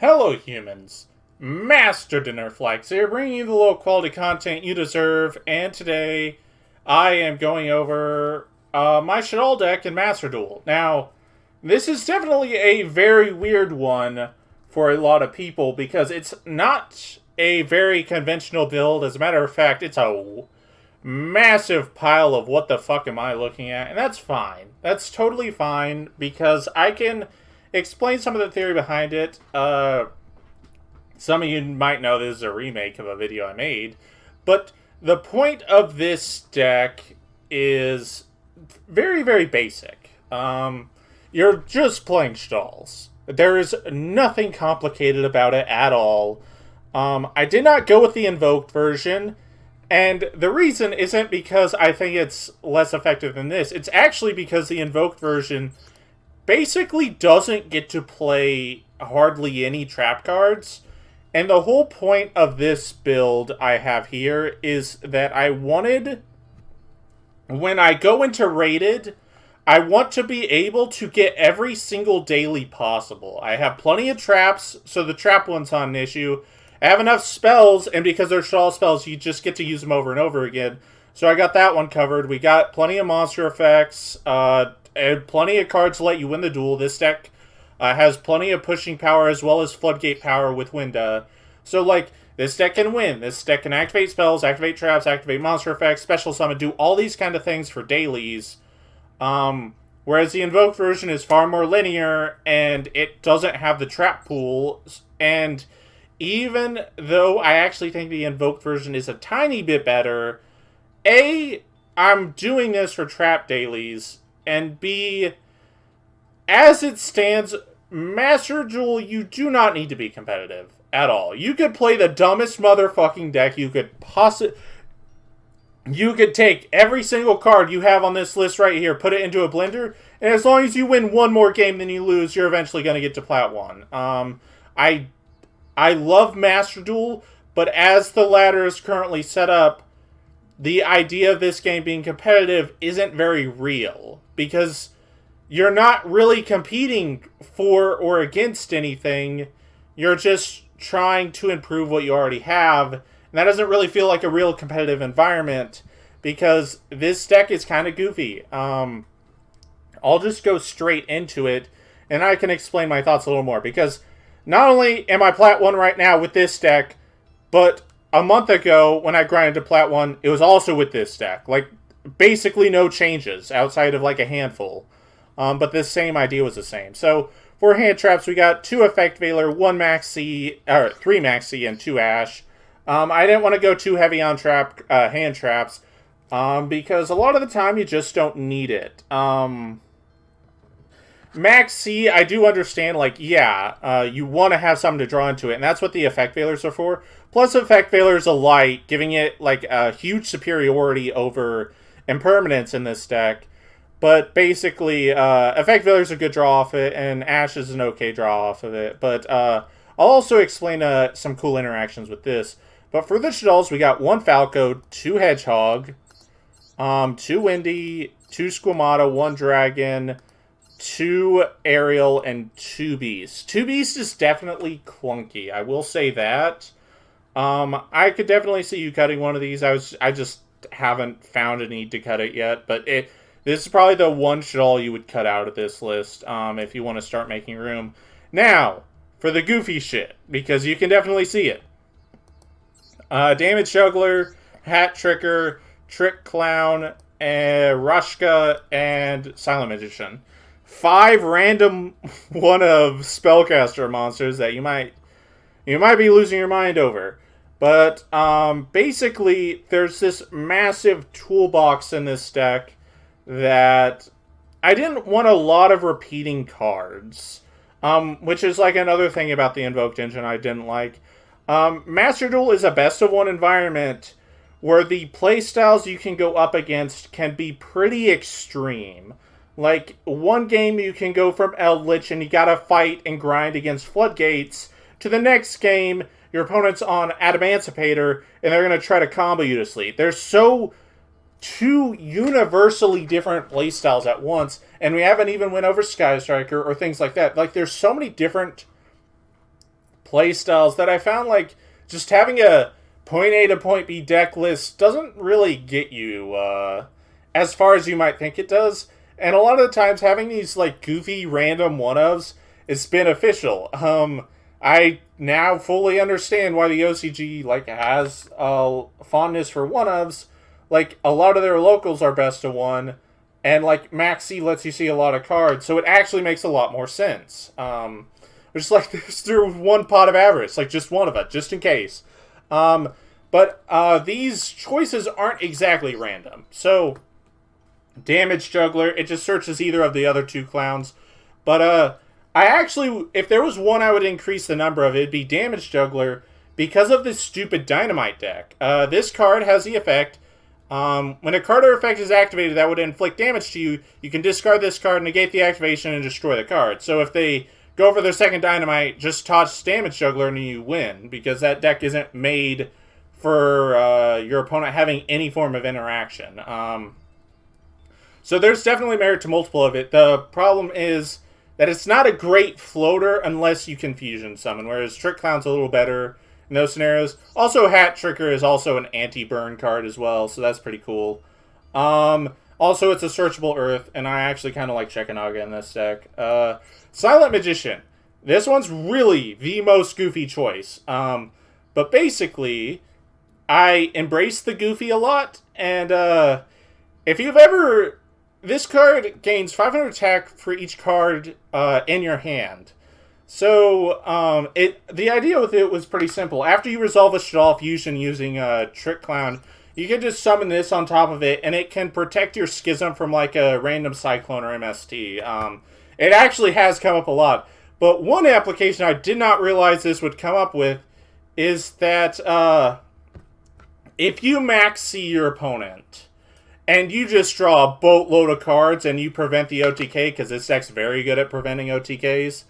Hello humans, Master Dinner Flags here, bringing you the low quality content you deserve, and today I am going over my Shaddoll deck in Master Duel. Now, this is definitely a very weird one for a lot of people because it's not a very conventional build. As a matter of fact, it's a massive pile of what the fuck am I looking at, and that's fine. That's totally fine because I can explain some of the theory behind it. Some of you might know this is a remake of a video I made, but the point of this deck is very, very basic. You're just playing Shaddolls. There is nothing complicated about it at all. I did not go with the Invoked version, and the reason isn't because I think it's less effective than this. It's actually because the Invoked version basically doesn't get to play hardly any trap cards. And the whole point of this build I have here is that I wanted, when I go into rated, I want to be able to get every single daily possible. I have plenty of traps, so the trap one's not an issue. I have enough spells, and because they're Shaddoll spells, you just get to use them over and over again. So I got that one covered. We got plenty of monster effects, and plenty of cards to let you win the duel. This deck has plenty of pushing power as well as floodgate power with Winda. So, like, this deck can win. This deck can activate spells, activate traps, activate monster effects, special summon, do all these kind of things for dailies. Whereas the Invoked version is far more linear, and it doesn't have the trap pool. And even though I actually think the Invoked version is a tiny bit better, A, I'm doing this for trap dailies, and B, as it stands, Master Duel, you do not need to be competitive at all. You could play the dumbest motherfucking deck you could possibly... You could take every single card you have on this list right here, put it into a blender, and as long as you win one more game than you lose, you're eventually going to get to Plat 1. I love Master Duel, but as the ladder is currently set up, the idea of this game being competitive isn't very real, because you're not really competing for or against anything. You're just trying to improve what you already have. And that doesn't really feel like a real competitive environment because this deck is kind of goofy. I'll just go straight into it and I can explain my thoughts a little more. Because not only am I Plat 1 right now with this deck, but a month ago when I grinded to Plat 1, it was also with this deck. Like, basically no changes outside of like a handful. But this same idea was the same. So, for hand traps, we got 2 Effect Veiler, 1 Max C, or 3 Max C, and 2 Ash. I didn't want to go too heavy on hand traps, because a lot of the time you just don't need it. Max C, I do understand, like, yeah, you want to have something to draw into it, and that's what the Effect Veilers are for. Plus, Effect Veiler's a light, giving it, like, a huge superiority over Impermanence in this deck. But basically, Effect Veiler's a good draw off it, and Ash is an okay draw off of it. But I'll also explain some cool interactions with this. But for the Shaddolls, we got 1 Falco, 2 Hedgehog, 2 Windy, 2 Squamata, 1 Dragon, 2 Aerial, and 2 Beast. 2 Beast is definitely clunky, I will say that. I could definitely see you cutting one of these. I just haven't found a need to cut it yet, but this is probably the one Shaddoll you would cut out of this list if you want to start making room. Now, for the goofy shit, because you can definitely see it. Damage Juggler, Hat Tricker, Trick Clown, Rushka, and Silent Magician. 5 random one of Spellcaster monsters that you might be losing your mind over. But basically, there's this massive toolbox in this deck that I didn't want a lot of repeating cards, which is like another thing about the Invoked engine I didn't like. Master Duel is a best of 1 environment where the playstyles you can go up against can be pretty extreme. Like, one game you can go from Eldritch and you gotta fight and grind against Floodgates, to the next game your opponent's on Adamancipator and they're gonna try to combo you to sleep. There's so 2 universally different playstyles at once, and we haven't even went over Sky Striker or things like that. Like, there's so many different play styles that I found like just having a point A to point B deck list doesn't really get you as far as you might think it does. And a lot of the times having these like goofy random one-ofs is beneficial. I now fully understand why the OCG like has a fondness for one-ofs. Like a lot of their locals are best of one, and like Maxi lets you see a lot of cards, so it actually makes a lot more sense. Just like this through one pot of avarice, like just one of it, just in case. But these choices aren't exactly random. So, Damage Juggler, it just searches either of the other two clowns. But I actually, if there was one I would increase the number of, it'd be Damage Juggler because of this stupid Dynamite deck. This card has the effect, when a card or effect is activated that would inflict damage to you, you can discard this card, negate the activation, and destroy the card. So if they go for their second Dynamite, just toss Damage Juggler and you win, because that deck isn't made for your opponent having any form of interaction. So there's definitely merit to multiple of it. The problem is that it's not a great floater unless you Confusion Summon, whereas Trick Clown's a little better in those scenarios. Also, Hat Tricker is also an anti-burn card as well, so that's pretty cool. Also, it's a searchable Earth, and I actually kind of like Chekanaga in this deck. Silent Magician. This one's really the most goofy choice. But basically, I embrace the goofy a lot, and if you've ever... This card gains 500 attack for each card in your hand. So, the idea with it was pretty simple. After you resolve a Shaddoll fusion using Trick Clown, you can just summon this on top of it, and it can protect your Schism from like a random Cyclone or MST. It actually has come up a lot. But one application I did not realize this would come up with is that if you maxi your opponent, and you just draw a boatload of cards and you prevent the OTK, because this deck's very good at preventing OTKs,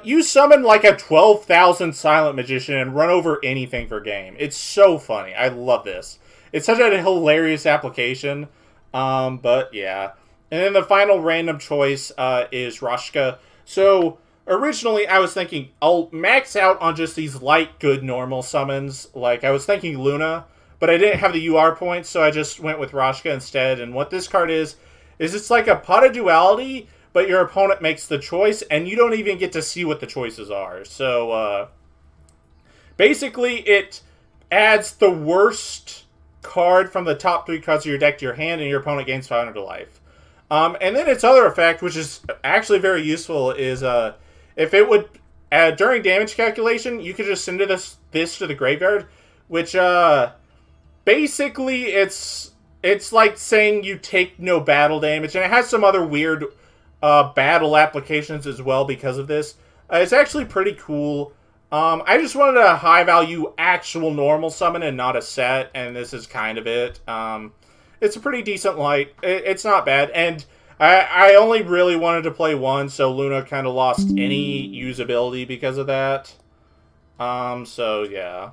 you summon like a 12,000 Silent Magician and run over anything for game. It's so funny. I love this. It's such a hilarious application. But yeah. And then the final random choice is Rashka. So originally I was thinking I'll max out on just these light, good, normal summons. Like I was thinking Luna, but I didn't have the UR points, so I just went with Rashka instead. And what this card is it's like a pot of duality, but your opponent makes the choice, and you don't even get to see what the choices are. So, basically, it adds the worst card from the top 3 cards of your deck to your hand, and your opponent gains 500 to life. And then its other effect, which is actually very useful, is if it would, during damage calculation, you could just send this to the graveyard, which, basically, it's like saying you take no battle damage, and it has some other weird battle applications as well because of this. It's actually pretty cool. I just wanted a high-value actual normal summon and not a set, and this is kind of it. It's a pretty decent light. It's not bad, and I only really wanted to play one, so Luna kind of lost any usability because of that. So yeah.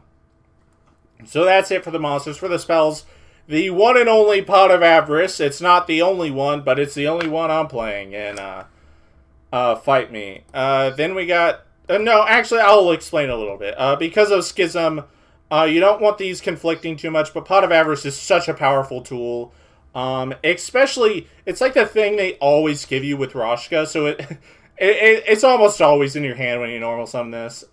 So that's it for the monsters. For the spells, the one and only Pot of Avarice. It's not the only one, but it's the only one I'm playing in Fight Me. Then we got... no, actually, I'll explain a little bit. Because of Schism, you don't want these conflicting too much, but Pot of Avarice is such a powerful tool. Especially, it's like the thing they always give you with Rashka, so it's almost always in your hand when you normal summon this.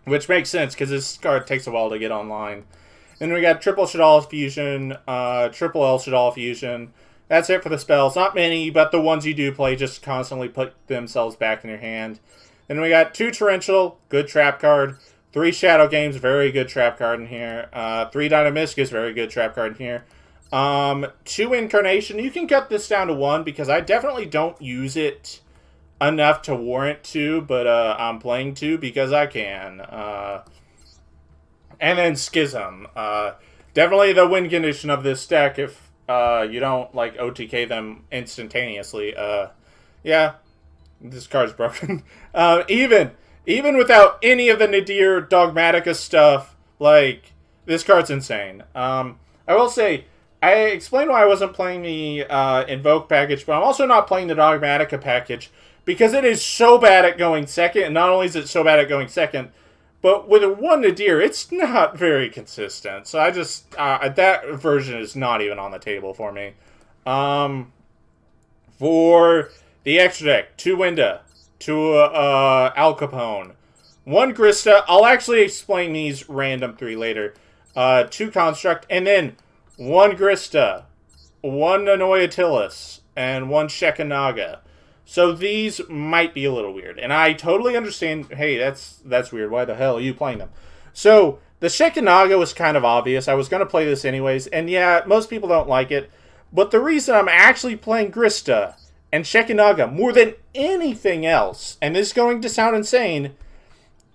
Which makes sense, because this card takes a while to get online. Then we got triple Shaddoll Fusion, triple L Shaddoll Fusion. That's it for the spells. Not many, but the ones you do play just constantly put themselves back in your hand. Then we got 2 Torrential, good trap card. 3 Shadow Games, very good trap card in here. 3 Dynamiscus, very good trap card in here. 2 Incarnation. You can cut this down to 1, because I definitely don't use it enough to warrant 2, but I'm playing 2 because I can. And then Schism. Definitely the win condition of this deck if you don't like OTK them instantaneously. Yeah, this card's broken. Even without any of the Nadir Dogmatica stuff, like, this card's insane. I will say, I explained why I wasn't playing the Invoke package, but I'm also not playing the Dogmatica package because it is so bad at going second, and not only is it so bad at going second, but with a 1 Nadir, it's not very consistent. So I just, that version is not even on the table for me. For the extra deck, 2 Winda, 2 Al Capone, 1 Grista. I'll actually explain these random 3 later. 2 Construct, and then 1 Grista, 1 Anoyatilis, and 1 Shekinaga. So these might be a little weird. And I totally understand, hey, that's weird. Why the hell are you playing them? So the Shekinaga was kind of obvious. I was going to play this anyways. And yeah, most people don't like it. But the reason I'm actually playing Grista and Shekinaga more than anything else, and this is going to sound insane,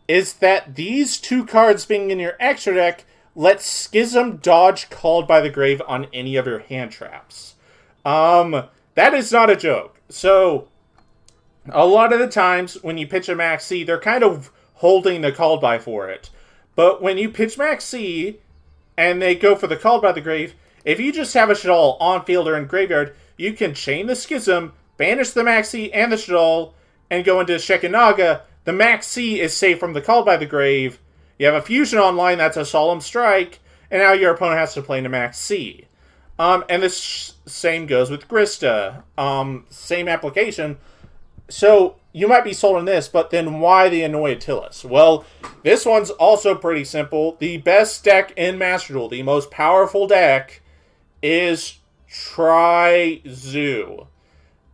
is that these 2 cards being in your extra deck let Schism dodge Called by the Grave on any of your hand traps. That is not a joke. So, a lot of the times when you pitch a Max C, they're kind of holding the Called by for it. But when you pitch Max C, and they go for the Called by the Grave, if you just have a Shaddoll on field or in graveyard, you can chain the Schism, banish the Max C and the Shaddoll, and go into Shekinaga. The Max C is safe from the Called by the Grave. You have a Fusion online, that's a Solemn Strike, and now your opponent has to play into Max C. And this same goes with Grista. Same application. So, you might be sold on this, but then why the Anoyatilis? Well, this one's also pretty simple. The best deck in Master Duel, the most powerful deck, is Tri-Zoo.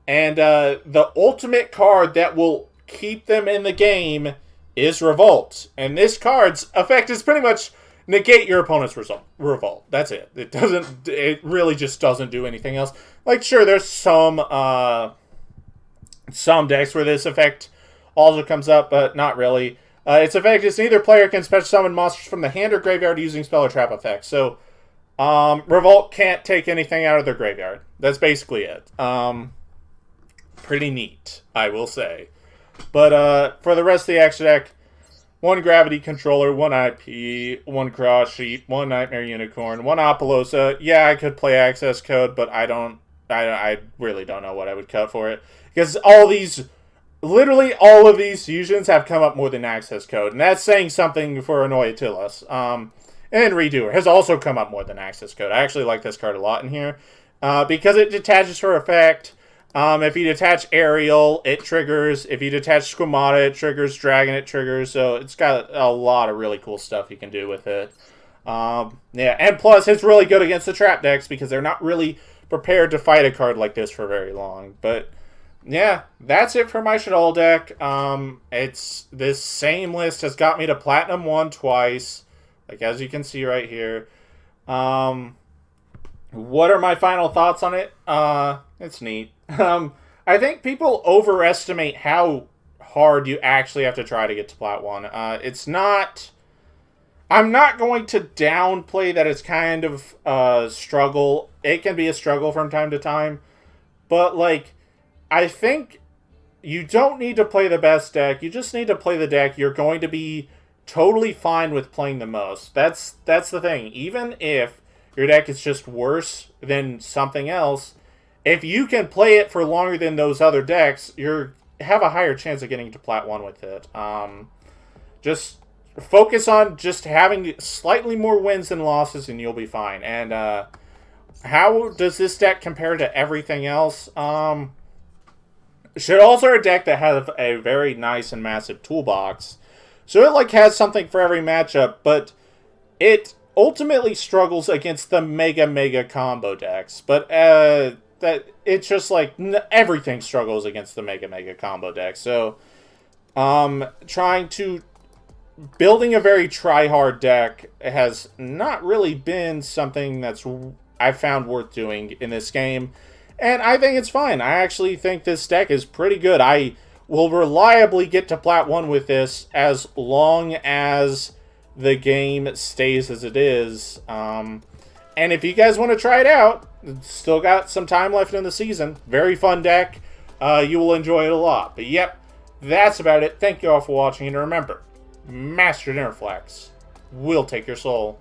And the ultimate card that will keep them in the game is Revolt. And this card's effect is pretty much negate your opponent's revolt. That's it. It really just doesn't do anything else. Like, sure, there's some decks where this effect also comes up, but not really. Its effect is neither player can special summon monsters from the hand or graveyard using spell or trap effects. So, Revolt can't take anything out of their graveyard. That's basically it. Pretty neat, I will say. But for the rest of the extra deck, 1 Gravity Controller, 1 IP, 1 Cross Sheet, 1 Nightmare Unicorn, 1 Apollosa. Yeah, I could play Access Code, but I really don't know what I would cut for it. Because literally all of these fusions have come up more than Access Code. And that's saying something for Anoyatilis. And Redoer has also come up more than Access Code. I actually like this card a lot in here. Because it detaches for effect. If you detach Aerial, it triggers. If you detach Squamata, it triggers. Dragon, it triggers. So it's got a lot of really cool stuff you can do with it. Yeah, and plus it's really good against the trap decks because they're not really prepared to fight a card like this for very long. But yeah, that's it for my Shaddoll deck. It's this same list has got me to Platinum 1 twice, like as you can see right here. What are my final thoughts on it? It's neat. I think people overestimate how hard you actually have to try to get to Plat 1. It's not... I'm not going to downplay that it's kind of a struggle. It can be a struggle from time to time. But, like, I think you don't need to play the best deck. You just need to play the deck you're going to be totally fine with playing the most. That's the thing. Even if your deck is just worse than something else, if you can play it for longer than those other decks, you have a higher chance of getting to Plat 1 with it. Just focus on just having slightly more wins than losses, and you'll be fine. And how does this deck compare to everything else? Shaddoll's are a deck that has a very nice and massive toolbox. So it like has something for every matchup, but it ultimately struggles against the mega combo decks. But that it's just like everything struggles against the mega combo deck. So building a very try-hard deck has not really been something that's I've found worth doing in this game. And I think it's fine. I actually think this deck is pretty good. I will reliably get to Plat 1 with this as long as the game stays as it is. And if you guys want to try it out, still got some time left in the season. Very fun deck. You will enjoy it a lot. But yep, that's about it. Thank you all for watching. And remember, Master Dinnerflex will take your soul.